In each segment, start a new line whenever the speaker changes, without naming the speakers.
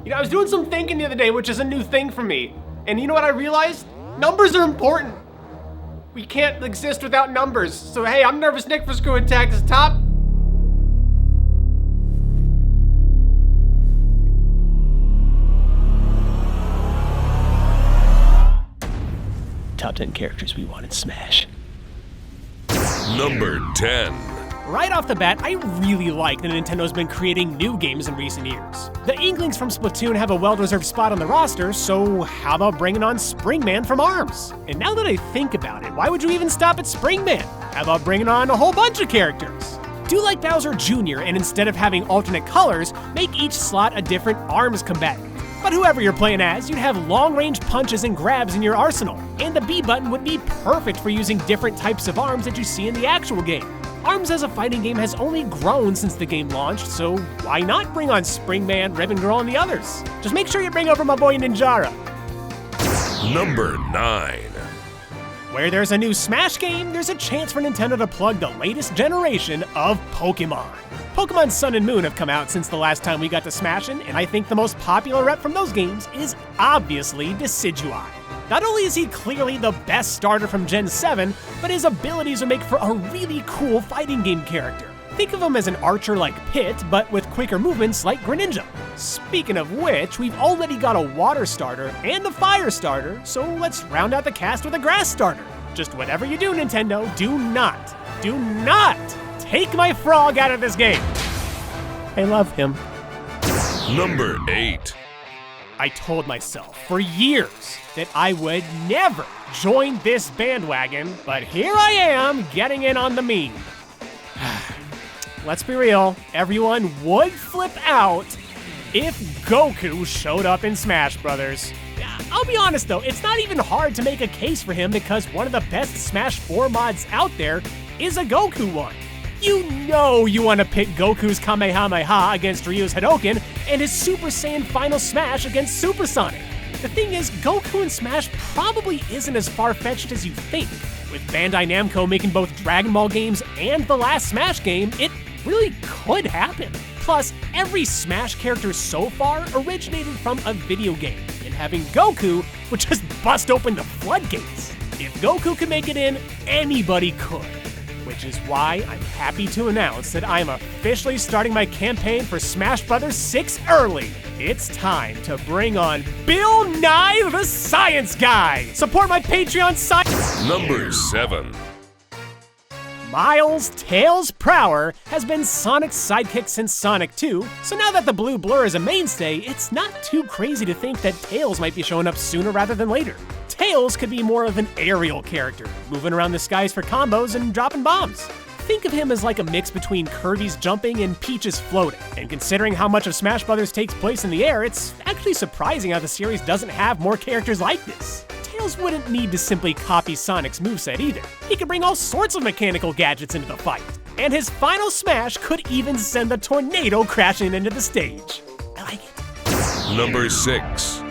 You know, I was doing some thinking the other day, which is a new thing for me. And you know what I realized? Numbers are important. We can't exist without numbers. So hey, I'm Nervous Nick for Screw Attack is top. Top 10 characters we want in Smash.
Number 10.
Right off the bat, I really like that Nintendo's been creating new games in recent years. The Inklings from Splatoon have a well-deserved spot on the roster, so how about bringing on Springman from ARMS? And now that I think about it, why would you even stop at Springman? How about bringing on a whole bunch of characters? Do like Bowser Jr., and instead of having alternate colors, make each slot a different ARMS combatant. But whoever you're playing as, you'd have long-range punches and grabs in your arsenal, and the B button would be perfect for using different types of arms that you see in the actual game. ARMS as a fighting game has only grown since the game launched, so why not bring on Springman, Ribbon Girl, and the others? Just make sure you bring over my boy Ninjara.
Number 9.
Where there's a new Smash game, there's a chance for Nintendo to plug the latest generation of Pokemon. Pokemon Sun and Moon have come out since the last time we got to Smashin', and I think the most popular rep from those games is obviously Decidueye. Not only is he clearly the best starter from Gen 7, but his abilities would make for a really cool fighting game character. Think of him as an archer like Pit, but with quicker movements like Greninja. Speaking of which, we've already got a water starter and a fire starter, so let's round out the cast with a grass starter. Just whatever you do, Nintendo, do not take my frog out of this game. I love him.
Number 8.
I told myself for years that I would never join this bandwagon, but here I am getting in on the meme. Let's be real, everyone would flip out if Goku showed up in Smash Brothers. I'll be honest though, it's not even hard to make a case for him because one of the best Smash 4 mods out there is a Goku one. You know you want to pit Goku's Kamehameha against Ryu's Hadouken and his Super Saiyan Final Smash against Super Sonic. The thing is, Goku in Smash probably isn't as far-fetched as you think. With Bandai Namco making both Dragon Ball games and the last Smash game, it really could happen. Plus, every Smash character so far originated from a video game, and having Goku would just bust open the floodgates. If Goku could make it in, anybody could. Which is why I'm happy to announce that I am officially starting my campaign for Smash Bros. 6 early. It's time to bring on Bill Nye the Science Guy. Support my Patreon site.
Number 7.
Miles Tails Prower has been Sonic's sidekick since Sonic 2, so now that the blue blur is a mainstay, it's not too crazy to think that Tails might be showing up sooner rather than later. Tails could be more of an aerial character, moving around the skies for combos and dropping bombs. Think of him as like a mix between Kirby's jumping and Peach's floating. And considering how much of Smash Bros. Takes place in the air, it's actually surprising how the series doesn't have more characters like this. Tails wouldn't need to simply copy Sonic's moveset either. He could bring all sorts of mechanical gadgets into the fight. And his final smash could even send a tornado crashing into the stage. I like it.
Number 6.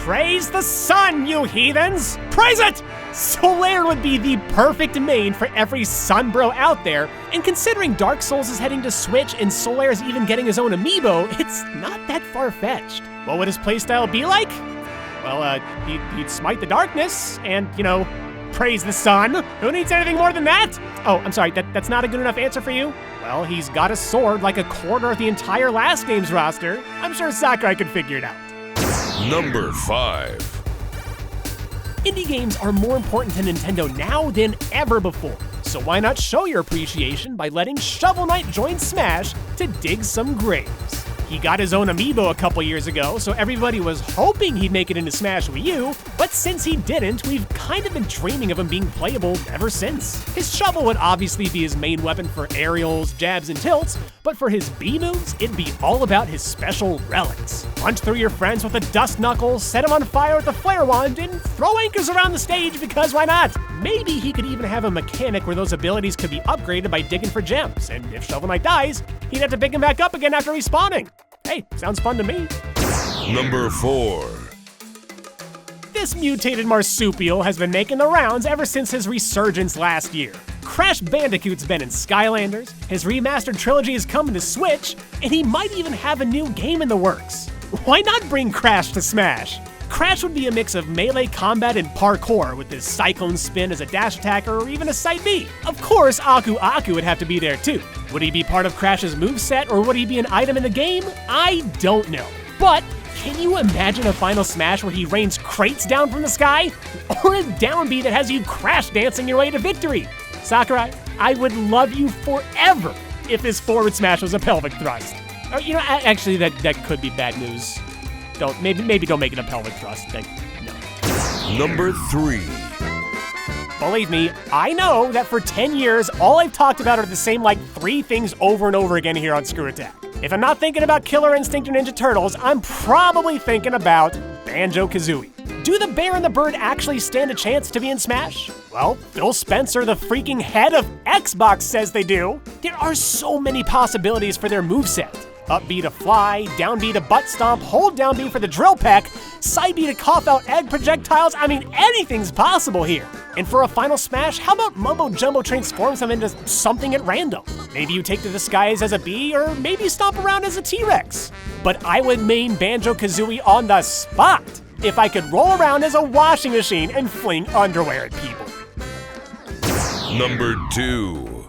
Praise the sun, you heathens! Praise it! Solaire would be the perfect main for every Sunbro out there, and considering Dark Souls is heading to Switch and Solaire's even getting his own amiibo, it's not that far-fetched. What would his playstyle be like? Well, he'd smite the darkness, and, you know, praise the sun. Who needs anything more than that? Oh, I'm sorry, that's not a good enough answer for you? Well, he's got a sword like a quarter of the entire last game's roster. I'm sure Sakurai could figure it out.
Number 5.
Indie games are more important to Nintendo now than ever before, so why not show your appreciation by letting Shovel Knight join Smash to dig some graves? He got his own amiibo a couple years ago, so everybody was hoping he'd make it into Smash Wii U, but since he didn't, we've kind of been dreaming of him being playable ever since. His shovel would obviously be his main weapon for aerials, jabs, and tilts, but for his B moves, it'd be all about his special relics. Punch through your friends with a dust knuckle, set him on fire with a flare wand, and throw anchors around the stage because why not? Maybe he could even have a mechanic where those abilities could be upgraded by digging for gems, and if Shovel Knight dies, he'd have to pick him back up again after respawning. Hey, sounds fun to me.
Number 4.
This mutated marsupial has been making the rounds ever since his resurgence last year. Crash Bandicoot's been in Skylanders, his remastered trilogy is coming to Switch, and he might even have a new game in the works. Why not bring Crash to Smash? Crash would be a mix of melee combat and parkour with his Cyclone Spin as a dash attacker or even a Side B. Of course, Aku Aku would have to be there too. Would he be part of Crash's moveset or would he be an item in the game? I don't know. But can you imagine a final Smash where he rains crates down from the sky? Or a down B that has you crash dancing your way to victory? Sakurai, I would love you forever if this forward smash was a pelvic thrust. Or, you know, actually that could be bad news. Maybe don't make it a pelvic thrust. No.
Number 3.
Believe me, I know that for 10 years, all I've talked about are the same, 3 things over and over again here on Screw Attack. If I'm not thinking about Killer Instinct or Ninja Turtles, I'm probably thinking about Banjo-Kazooie. Do the bear and the bird actually stand a chance to be in Smash? Well, Phil Spencer, the freaking head of Xbox, says they do. There are so many possibilities for their moveset. Up B to fly, down B to butt stomp, hold down B for the drill peck, side B to cough out egg projectiles. I mean, anything's possible here. And for a final Smash, how about Mumbo Jumbo transforms him into something at random? Maybe you take to the skies as a bee, or maybe stomp around as a T-Rex. But I would main Banjo-Kazooie on the spot if I could roll around as a washing machine and fling underwear at people.
Number 2.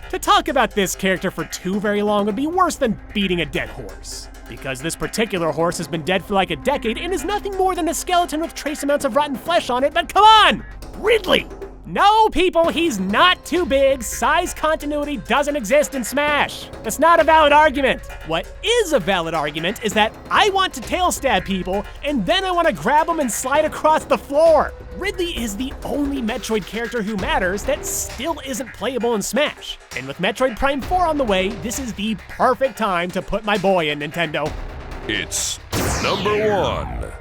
To talk about this character for too very long would be worse than beating a dead horse. Because this particular horse has been dead for like a decade and is nothing more than a skeleton with trace amounts of rotten flesh on it, but come on! Ridley! No, people, he's not too big. Size continuity doesn't exist in Smash. That's not a valid argument. What is a valid argument is that I want to tail stab people, and then I want to grab them and slide across the floor. Ridley is the only Metroid character who matters that still isn't playable in Smash. And with Metroid Prime 4 on the way, this is the perfect time to put my boy in, Nintendo.
It's number 1.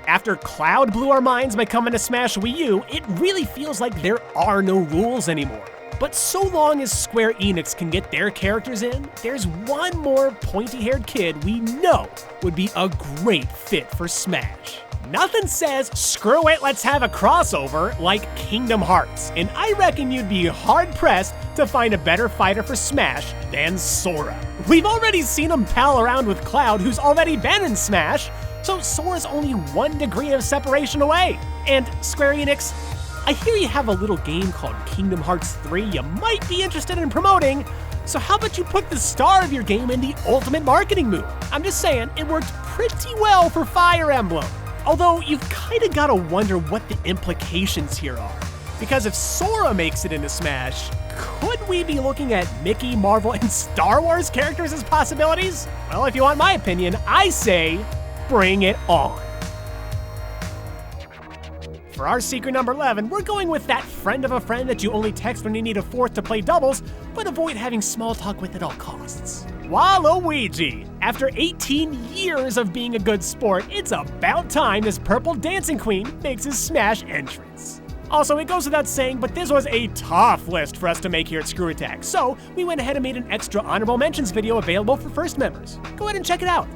After Cloud blew our minds by coming to Smash Wii U, it really feels like there are no rules anymore. But so long as Square Enix can get their characters in, there's one more pointy-haired kid we know would be a great fit for Smash. Nothing says, screw it, let's have a crossover, like Kingdom Hearts, and I reckon you'd be hard-pressed to find a better fighter for Smash than Sora. We've already seen him pal around with Cloud, who's already been in Smash, so Sora's only 1 degree of separation away. And Square Enix, I hear you have a little game called Kingdom Hearts 3 you might be interested in promoting, so how about you put the star of your game in the ultimate marketing move? I'm just saying, it worked pretty well for Fire Emblem. Although you've kinda gotta wonder what the implications here are. Because if Sora makes it into Smash, could we be looking at Mickey, Marvel, and Star Wars characters as possibilities? Well, if you want my opinion, I say, bring it on. For our secret number 11, we're going with that friend of a friend that you only text when you need a fourth to play doubles, but avoid having small talk with at all costs. Waluigi! After 18 years of being a good sport, it's about time this purple dancing queen makes his Smash entrance. Also, it goes without saying, but this was a tough list for us to make here at Screw Attack, so we went ahead and made an extra honorable mentions video available for first members. Go ahead and check it out.